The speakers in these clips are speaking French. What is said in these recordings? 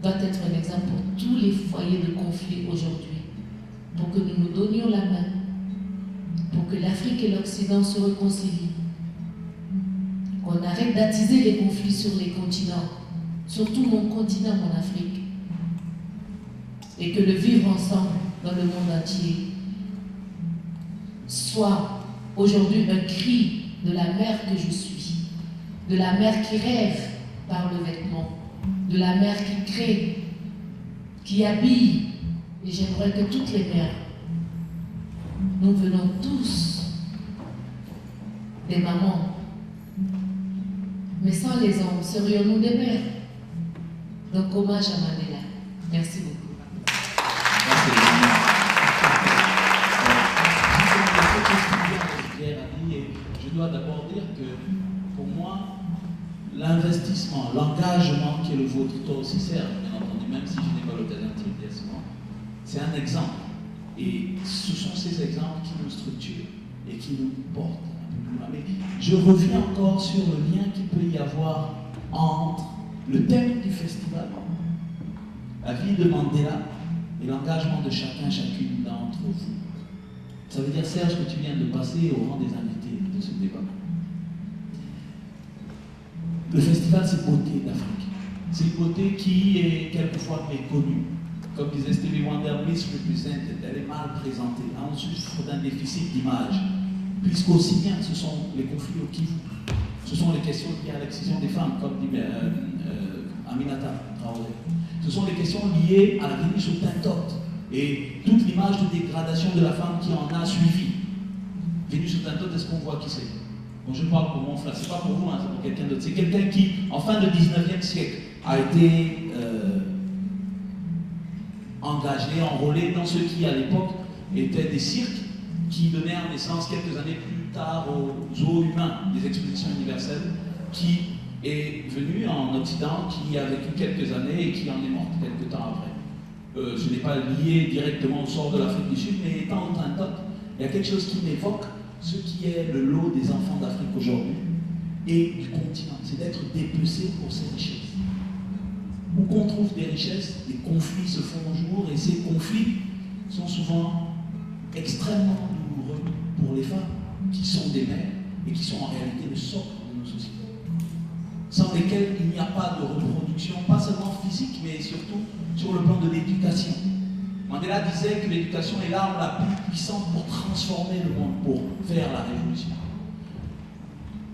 doit être un exemple pour tous les foyers de conflit aujourd'hui, pour que nous nous donnions la main, pour que l'Afrique et l'Occident se réconcilient, qu'on arrête d'attiser les conflits sur les continents, surtout mon continent, mon Afrique, et que le vivre ensemble dans le monde entier soit aujourd'hui un cri de la mère que je suis, de la mère qui rêve par le vêtement, de la mère qui crée, qui habille. Et j'aimerais que toutes les mères, nous venons tous des mamans, mais sans les hommes, serions-nous des mères? Donc hommage à Mandela. Merci beaucoup. Je dois d'abord dire que pour moi, l'investissement, l'engagement qui est le vôtre, toi aussi Serge, bien entendu, même si je n'ai pas l'occasion de te le dire souvent, c'est un exemple. Et ce sont ces exemples qui nous structurent et qui nous portent un peu plus loin. Mais je reviens encore sur le lien qu'il peut y avoir entre le thème du festival, la vie de Mandela et l'engagement de chacun, chacune d'entre vous. Ça veut dire, Serge, que tu viens de passer au rang des invités de ce débat. Le festival, c'est beauté d'Afrique. C'est une beauté qui est quelquefois méconnue. Comme disait Stevie Wonder, misrepresented, elle est mal présentée. On souffre d'un déficit d'image. Puisqu'aussi bien, ce sont les conflits au Kivu. Ce sont les questions liées à l'excision des femmes, comme dit Aminata Traoré. Ce sont les questions liées à la venue sur Tintote et toute l'image de dégradation de la femme qui en a suivi. Venue sur Tintote, est-ce qu'on voit qui c'est? Bon, je parle pour mon frère, c'est pas pour vous, hein, c'est pour quelqu'un d'autre. C'est quelqu'un qui, en fin de 19e siècle, a été engagé, enrôlé dans ce qui, à l'époque, étaient des cirques qui donnaient naissance quelques années plus tard aux zoos humains, des expositions universelles, qui est venu en Occident, qui a vécu quelques années et qui en est mort quelques temps après. Ce n'est pas lié directement au sort de l'Afrique du Sud, mais étant au Tintote, il y a quelque chose qui m'évoque ce qui est le lot des enfants d'Afrique aujourd'hui et du continent, c'est d'être dépecé pour ses richesses. Où qu'on trouve des richesses, des conflits se font au jour, et ces conflits sont souvent extrêmement douloureux pour les femmes, qui sont des mères et qui sont en réalité le socle de nos sociétés, sans lesquelles il n'y a pas de reproduction, pas seulement physique, mais surtout sur le plan de l'éducation. Mandela disait que l'éducation est l'arme la plus puissante pour transformer le monde, pour faire la révolution.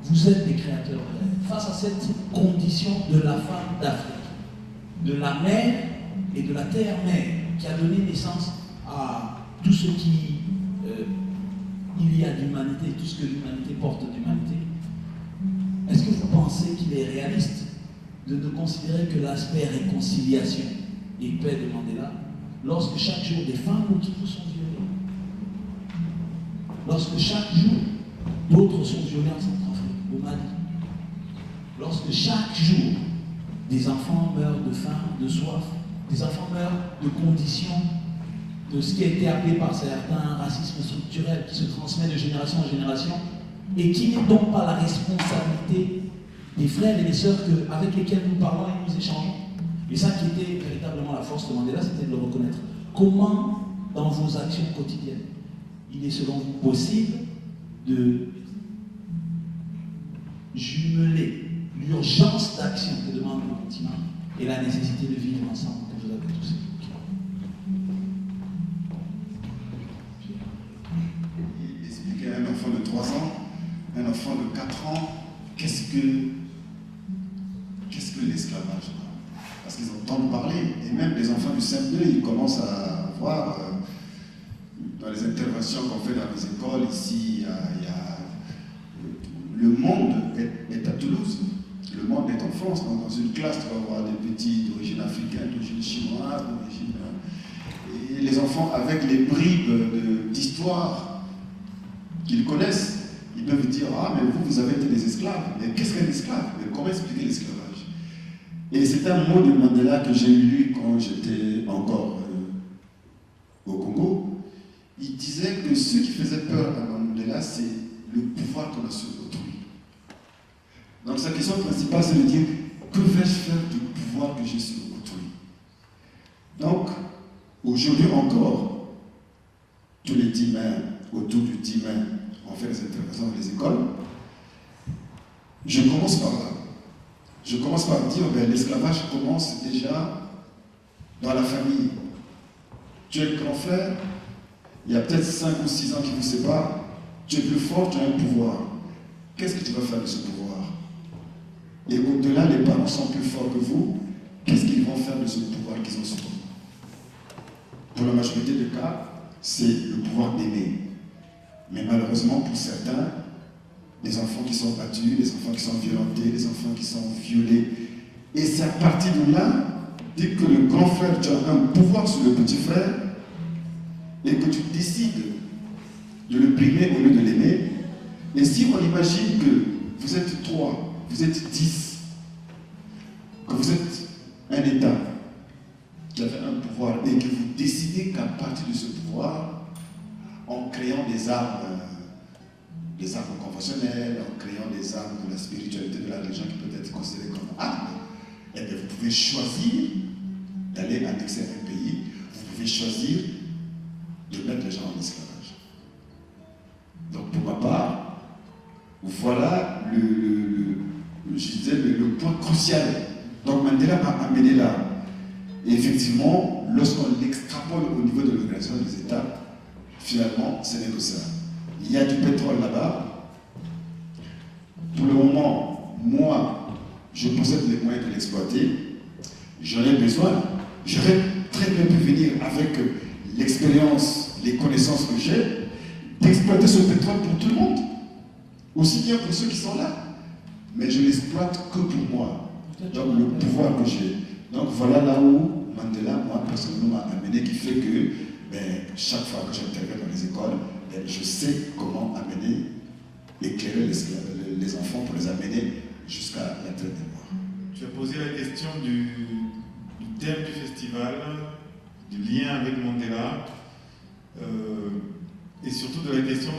Vous êtes des créateurs de rêve. Face à cette condition de la femme d'Afrique, de la mère et de la terre-mère, qui a donné naissance à tout ce qui il y a d'humanité, tout ce que l'humanité porte d'humanité, est-ce que vous pensez qu'il est réaliste de ne considérer que l'aspect réconciliation et paix de Mandela lorsque chaque jour des femmes au Kivu sont violées, lorsque chaque jour d'autres sont violés en Centrafrique, au Mali, lorsque chaque jour des enfants meurent de faim, de soif, des enfants meurent de conditions, de ce qui a été appelé par certains racisme structurel qui se transmet de génération en génération et qui n'est donc pas la responsabilité des frères et des sœurs avec lesquels nous parlons et nous échangeons. Et ça qui était véritablement la force de Mandela, c'était de le reconnaître. Comment, dans vos actions quotidiennes, il est selon vous possible de jumeler l'urgence d'action que demande le continent et la nécessité de vivre ensemble que vous avez tous évoqué? Expliquer à un enfant de 3 ans, un enfant de 4 ans, qu'est-ce que l'esclavage? Parce qu'ils entendent parler, et même les enfants du CM2, ils commencent à voir dans les interventions qu'on fait dans les écoles ici, le monde est à Toulouse, le monde est en France. Donc dans une classe, tu vas voir des petits d'origine africaine, d'origine chinoise, d'origine... Et les enfants, avec les bribes d'histoire qu'ils connaissent, ils peuvent dire « Ah, mais vous avez été des esclaves. Mais qu'est-ce qu'un esclave? Mais comment expliquer l'esclavage ?» Et c'est un mot de Mandela que j'ai lu quand j'étais encore au Congo. Il disait que ce qui faisait peur à Mandela, c'est le pouvoir qu'on a sur autrui. Donc sa question principale, c'est de dire, que vais-je faire du pouvoir que j'ai sur autrui? Donc, aujourd'hui encore, tous les Timains, autour du Timain, ont fait des interventions dans les écoles. Je commence par là. Je commence par dire, l'esclavage commence déjà dans la famille. Tu es le grand frère, il y a peut-être 5 ou 6 ans qui vous séparent, tu es plus fort, tu as un pouvoir. Qu'est-ce que tu vas faire de ce pouvoir? Et au-delà, les parents sont plus forts que vous, qu'est-ce qu'ils vont faire de ce pouvoir qu'ils ont sur vous? Pour la majorité des cas, c'est le pouvoir d'aimer. Mais malheureusement, pour certains, des enfants qui sont battus, des enfants qui sont violentés, des enfants qui sont violés. Et c'est à partir de là, dès que le grand frère, tu as un pouvoir sur le petit frère, et que tu décides de le primer au lieu de l'aimer, et si on imagine que vous êtes 3, vous êtes 10, que vous êtes un État qui avait un pouvoir, et que vous décidez qu'à partir de ce pouvoir, en créant des armes conventionnelles, en créant des armes de la spiritualité, de la religion qui peut être considérée comme armes, eh bien vous pouvez choisir d'aller annexer un pays, vous pouvez choisir de mettre les gens en esclavage. Donc pour ma part, voilà le point crucial. Donc Mandela m'a amené là. Et effectivement, lorsqu'on l'extrapole au niveau de l'organisation des États, finalement, ce n'est que ça. Il y a du pétrole là-bas. Pour le moment, moi, je possède les moyens de l'exploiter. J'en ai besoin. J'aurais très bien pu venir avec l'expérience, les connaissances que j'ai, d'exploiter ce pétrole pour tout le monde. Aussi bien pour ceux qui sont là. Mais je l'exploite que pour moi. Donc le pouvoir que j'ai. Donc voilà là où Mandela, moi, personnellement, m'a amené, qui fait que chaque fois que j'interviens dans les écoles, je sais comment amener, éclairer les enfants pour les amener jusqu'à la traite des morts. Tu as posé la question du thème du festival, du lien avec Mandela, et surtout de la question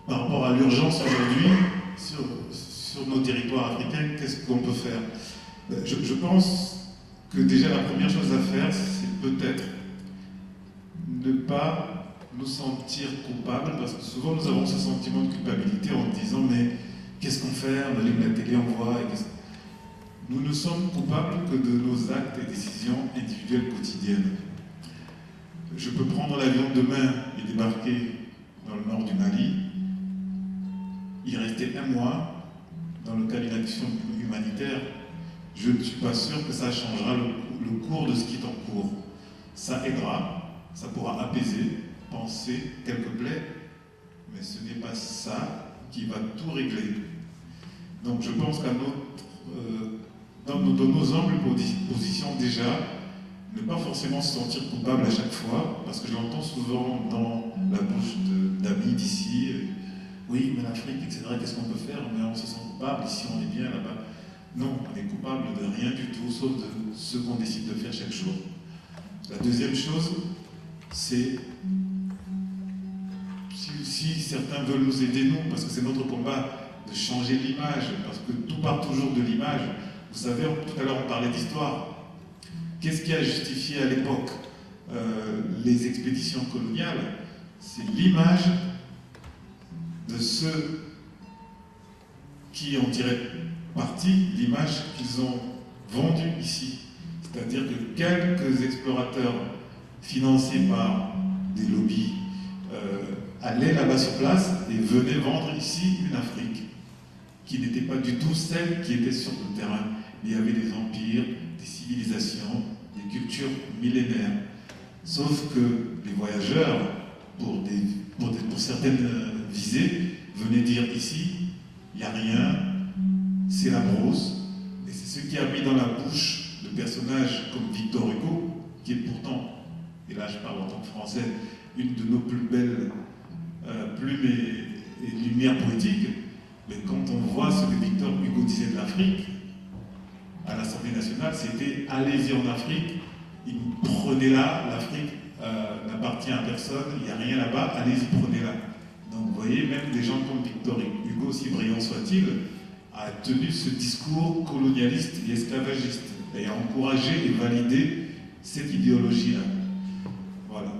par rapport à l'urgence aujourd'hui sur nos territoires africains, qu'est-ce qu'on peut faire? Je pense que déjà la première chose à faire, c'est peut-être ne pas nous sentir coupables, parce que souvent nous avons ce sentiment de culpabilité en disant mais qu'est-ce qu'on fait? On allume la télé, on voit. Nous ne sommes coupables que de nos actes et décisions individuelles quotidiennes. Je peux prendre l'avion demain et débarquer dans le nord du Mali, y rester 1 mois dans le cadre d'une action humanitaire. Je ne suis pas sûr que ça changera le cours de ce qui est en cours. Ça aidera, ça pourra apaiser, penser quelques plaies, mais ce n'est pas ça qui va tout régler. Donc je pense qu'à dans nos amples positions déjà, ne pas forcément se sentir coupable à chaque fois, parce que je l'entends souvent dans la bouche d'amis d'ici, oui, mais l'Afrique, etc., qu'est-ce qu'on peut faire? Mais on se sent coupable, ici on est bien, là-bas. Non, on est coupable de rien du tout, sauf de ce qu'on décide de faire chaque jour. La deuxième chose, c'est si certains veulent nous aider, nous, parce que c'est notre combat de changer l'image, parce que tout part toujours de l'image. Vous savez, tout à l'heure on parlait d'histoire. Qu'est-ce qui a justifié à l'époque les expéditions coloniales? C'est l'image de ceux qui en tiraient parti, l'image qu'ils ont vendue ici. C'est-à-dire que quelques explorateurs financés par des lobbies allaient là-bas sur place et venaient vendre ici une Afrique qui n'était pas du tout celle qui était sur le terrain. Il y avait des empires, des civilisations, des cultures millénaires. Sauf que les voyageurs, pour certaines visées, venaient dire ici, il n'y a rien, c'est la brousse. Et c'est ce qui a mis dans la bouche de personnages comme Victor Hugo, qui est pourtant, et là je parle en tant que français, une de nos plus belles plumes et lumières poétiques. Mais quand on voit ce que Victor Hugo disait de l'Afrique, à l'Assemblée nationale, c'était allez-y en Afrique, prenez-la, l'Afrique n'appartient à personne, il n'y a rien là-bas, allez-y, prenez-la. Donc vous voyez, même des gens comme Victor Hugo, aussi brillant soit-il, a tenu ce discours colonialiste et esclavagiste, et a encouragé et validé cette idéologie-là. Voilà.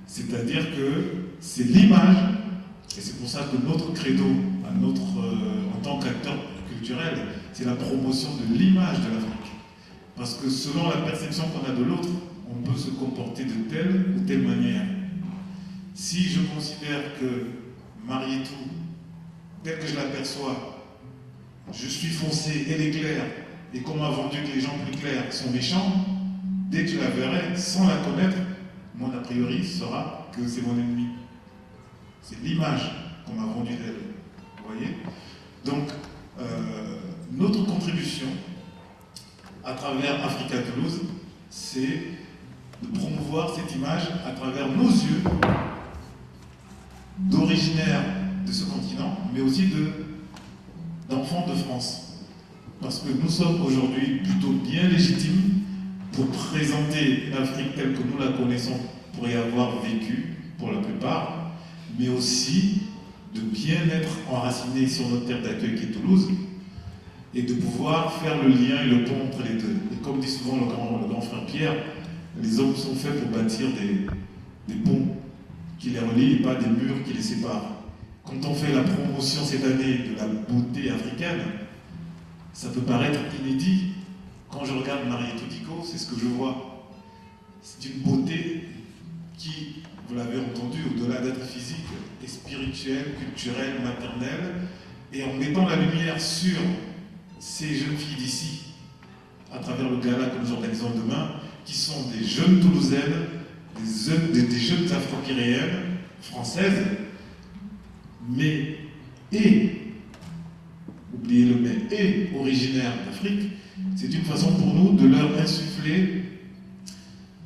C'est-à-dire que c'est l'image, et c'est pour ça que notre credo, en tant qu'acteur culturel, c'est la promotion de l'image de l'Afrique. Parce que selon la perception qu'on a de l'autre, on peut se comporter de telle ou telle manière. Si je considère que Marietou, telle que je l'aperçois, je suis foncé, elle est claire, et qu'on m'a vendu que les gens plus clairs sont méchants, dès que je la verrai, sans la connaître, mon a priori sera que c'est mon ennemi. C'est l'image qu'on m'a vendue d'elle. Vous voyez? Donc, notre contribution à travers Africa Toulouse, c'est de promouvoir cette image à travers nos yeux d'originaires de ce continent, mais aussi d'enfants de France. Parce que nous sommes aujourd'hui plutôt bien légitimes pour présenter l'Afrique telle que nous la connaissons, pour y avoir vécu pour la plupart, mais aussi de bien être enracinés sur notre terre d'accueil qui est Toulouse, et de pouvoir faire le lien et le pont entre les deux. Et comme dit souvent le grand frère Pierre, les hommes sont faits pour bâtir des ponts qui les relient et pas des murs qui les séparent. Quand on fait la promotion cette année de la beauté africaine, ça peut paraître inédit. Quand je regarde Marietou Dicko, c'est ce que je vois. C'est une beauté qui, vous l'avez entendu, au-delà d'être physique, est spirituelle, culturelle, maternelle. Et en mettant la lumière sur ces jeunes filles d'ici, à travers le gala que nous organisons demain, qui sont des jeunes Toulousaines, des jeunes Afro-Pyréennes, françaises, mais, oubliez le mais, et originaires d'Afrique, c'est une façon pour nous de leur insuffler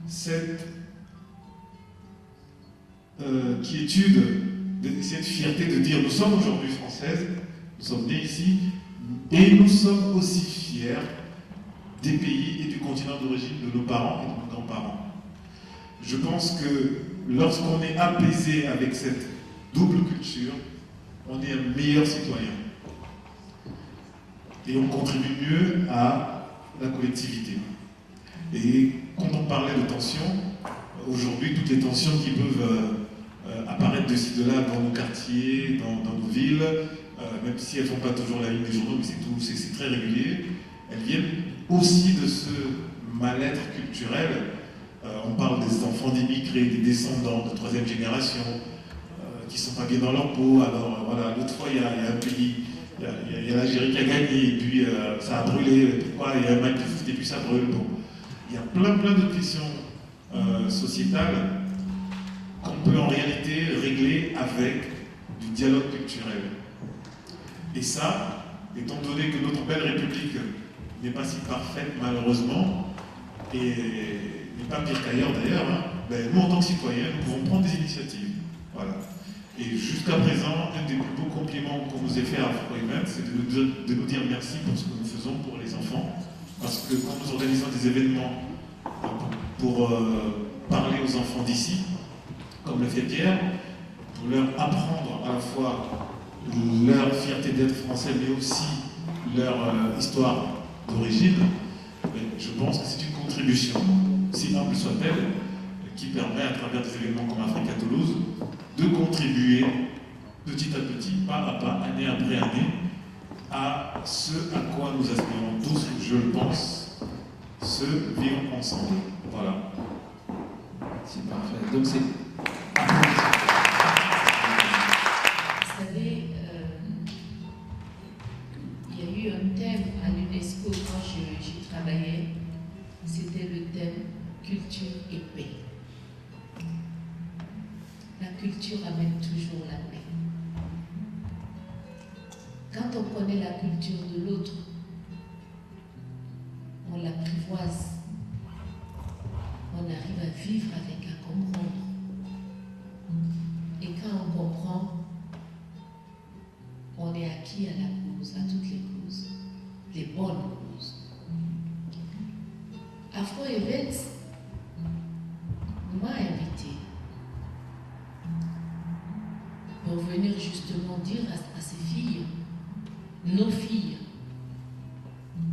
cette quiétude, cette fierté de dire nous sommes aujourd'hui françaises, nous sommes nés ici, et nous sommes aussi fiers des pays et du continent d'origine de nos parents et de nos grands-parents. Je pense que lorsqu'on est apaisé avec cette double culture, on est un meilleur citoyen. Et on contribue mieux à la collectivité. Et quand on parlait de tensions, aujourd'hui, toutes les tensions qui peuvent apparaître de ci, de là dans nos quartiers, dans nos villes, même si elles ne font pas toujours la une des journaux, mais c'est très régulier, elles viennent aussi de ce mal-être culturel. On parle des enfants d'immigrés, des descendants de troisième génération, qui ne sont pas bien dans leur peau. Alors voilà, l'autre fois, il y a un pays, il y a l'Algérie qui a gagné, et puis ça a brûlé. Pourquoi il y a un match de foot et puis ça brûle? Bon. Il y a plein de questions sociétales qu'on peut en réalité régler avec du dialogue culturel. Et ça, étant donné que notre belle République n'est pas si parfaite malheureusement, et n'est pas pire qu'ailleurs d'ailleurs, hein, ben, nous en tant que citoyens, nous pouvons prendre des initiatives. Voilà. Et jusqu'à présent, un des plus beaux compliments qu'on nous ait fait à Afro-Event, c'est de nous dire merci pour ce que nous faisons pour les enfants. Parce que quand nous organisons des événements pour parler aux enfants d'ici, comme le fait Pierre, pour leur apprendre à la fois leur fierté d'être français, mais aussi leur histoire d'origine, je pense que c'est une contribution, si humble soit-elle, qui permet à travers des événements comme Africa Toulouse de contribuer petit à petit, pas à pas, année après année, à ce à quoi nous aspirons tous, je le pense, se vivre ensemble. Voilà. C'est parfait. Donc c'est... Vous savez, il y a eu un thème à l'UNESCO quand j'y travaillais, c'était le thème culture et paix. La culture amène toujours la paix. Quand on connaît la culture de l'autre, on l'apprivoise, on arrive à vivre avec, à comprendre. Et quand on comprend, on est acquis à la cause, à toutes les causes, les bonnes causes. Afro-Event m'a invité pour venir justement dire à ces filles, nos filles,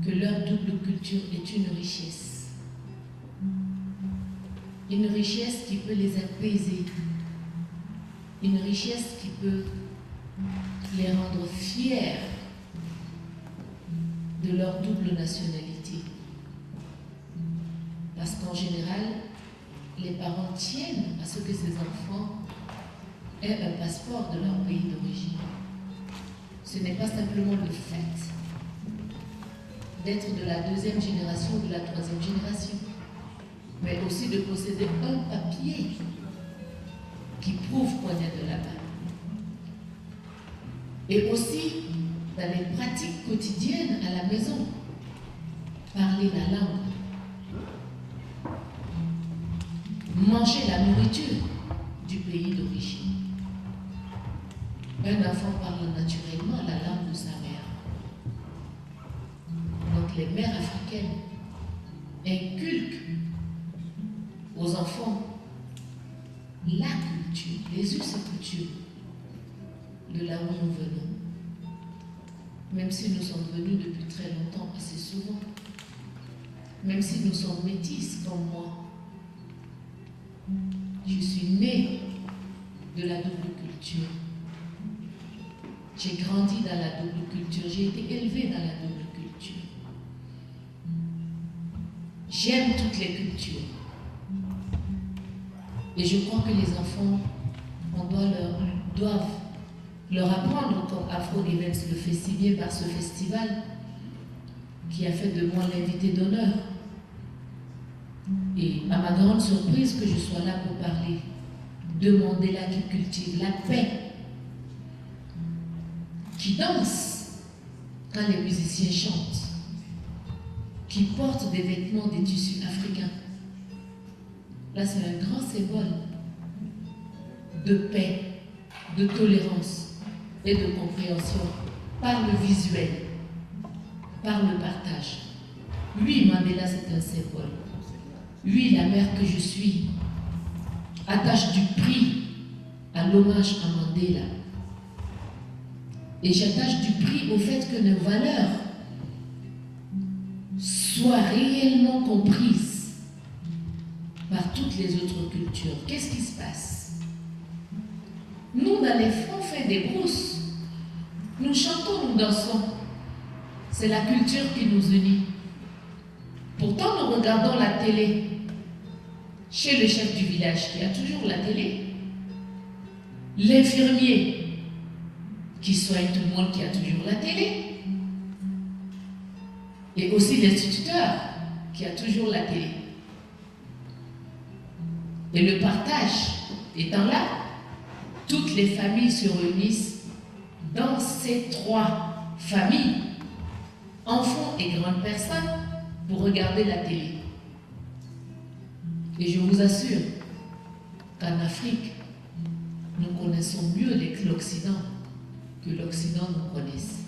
que leur double culture est une richesse. une richesse qui peut les apaiser, une richesse qui peut les rendre fiers de leur double nationalité. Parce qu'en général, les parents tiennent à ce que ces enfants aient un passeport de leur pays d'origine. Ce n'est pas simplement le fait d'être de la deuxième génération ou de la troisième génération, mais aussi de posséder un papier qui prouve qu'on est de là-bas. Et aussi, dans les pratiques quotidiennes à la maison, parler la langue, manger la nourriture du pays d'origine. Un enfant parle naturellement la langue de sa mère. Donc les mères africaines inculquent aux enfants la culture, les us et coutumes de là où nous venons. Même si nous sommes venus depuis très longtemps, assez souvent, même si nous sommes métis comme moi, je suis née de la double culture. J'ai grandi dans la double culture, j'ai été élevée dans la double culture. J'aime toutes les cultures. Et je crois que les enfants, on doivent leur apprendre, comme Afro Events le fait si bien par ce festival, qui a fait de moi l'invité d'honneur. Et à ma grande surprise que je sois là pour parler de Mandela qui cultive la paix, qui danse quand les musiciens chantent, qui porte des vêtements des tissus africains. Là, c'est un grand symbole de paix, de tolérance et de compréhension par le visuel, par le partage. Oui, Mandela, c'est un symbole. Oui, la mère que je suis attache du prix à l'hommage à Mandela. Et j'attache du prix au fait que nos valeurs soient réellement comprises par toutes les autres cultures. Qu'est-ce qui se passe? Nous, dans les fonds des brousses, nous chantons, nous dansons. C'est la culture qui nous unit. Pourtant, nous regardons la télé chez le chef du village qui a toujours la télé, l'infirmier qui soigne tout le monde qui a toujours la télé, et aussi l'instituteur qui a toujours la télé. Et le partage étant là, toutes les familles se réunissent dans ces trois familles, enfants et grandes personnes, pour regarder la télé. Et je vous assure qu'en Afrique, nous connaissons mieux l'Occident que l'Occident nous connaisse.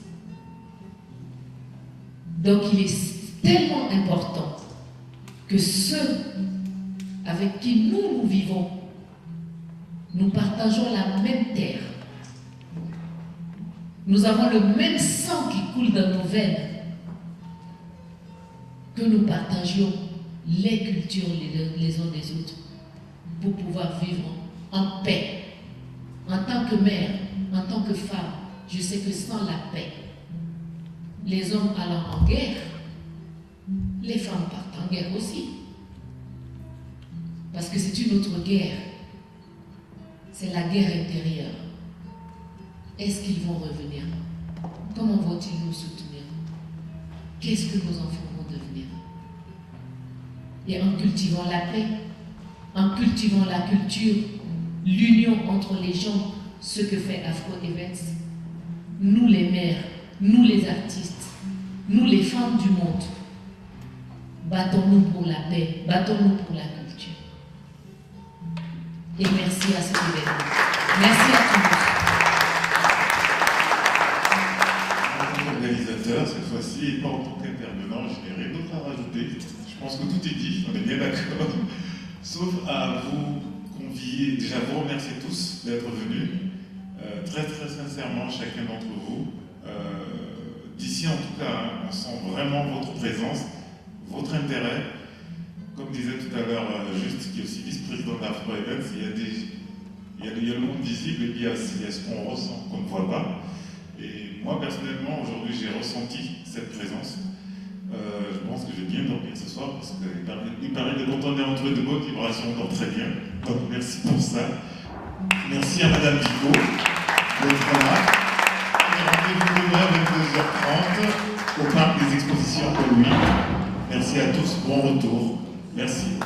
Donc il est tellement important que ceux avec qui nous vivons, nous partageons la même terre. Nous avons le même sang qui coule dans nos veines. Que nous partagions les cultures les uns des autres pour pouvoir vivre en paix. En tant que mère, en tant que femme, je sais que sans la paix, les hommes allant en guerre, les femmes partent en guerre aussi. Parce que c'est une autre guerre. C'est la guerre intérieure. Est-ce qu'ils vont revenir? Comment vont-ils nous soutenir? Qu'est-ce que nos enfants vont devenir? Et en cultivant la paix, en cultivant la culture, l'union entre les gens, ce que fait Afro Events, nous les mères, nous les artistes, nous les femmes du monde, battons-nous pour la paix, battons-nous pour la culture. Et merci à cet événement. Merci à tous. Organisateur, cette fois-ci, et pas en tant qu'intervenant, je n'ai rien d'autre à rajouter. Je pense que tout est dit, on est bien d'accord. Sauf à vous convier, déjà vous remercier tous d'être venus, très très sincèrement, chacun d'entre vous. D'ici en tout cas, on sent vraiment votre présence, votre intérêt. Comme disait tout à l'heure Juste, qui est aussi vice-président d'Afro Events, il y a le monde visible et puis il y a ce qu'on ressent, qu'on ne voit pas. Et moi, personnellement, aujourd'hui, j'ai ressenti cette présence. Je pense que j'ai bien dormi ce soir parce qu'il paraît que quand on est entouré de bonnes vibrations, on dort très bien. Donc merci pour ça. Merci à Madame Vico d'être là. Et rendez-vous demain à 22h30 au parc des expositions Paul Louis. Merci à tous, bon retour. Merci.